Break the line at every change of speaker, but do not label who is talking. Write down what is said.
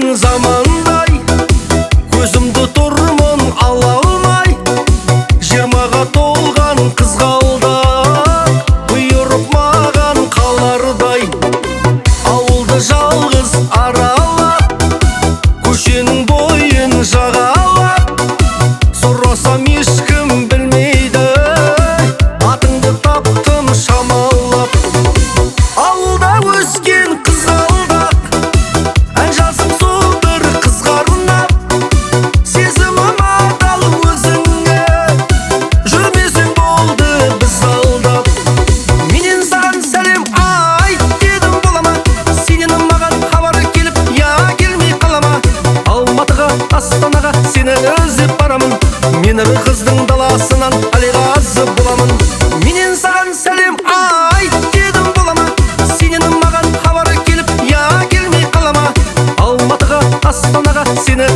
өткен замандай көзімді тұрмын ала алмай, 20-ға толған қызғалдақ бұйырып маған қалардай. Ауылды жалғыз аралап, көшенің бойын жағалап, сұрасам ешкім білмейді, атыңды таптым шамалап. Ауылда өскен қызғалдақ, ән жазып сол бір қызға арнап, сезімім адал өзіңе, жүрмесең болды біз алдап. Менен саған сәлем айт дедім, бола ма? Сенен маған хабар келіп, я келмей қала ма? Алматыға, Астанаға сені іздеп барамын, мен бір қыздың даласынан алиғазы боламын. Менен саған сәлем айт дедім, бола ма? Сенен маған хабар келіп, я келмей қала ма? Алматыға, Астанаға сені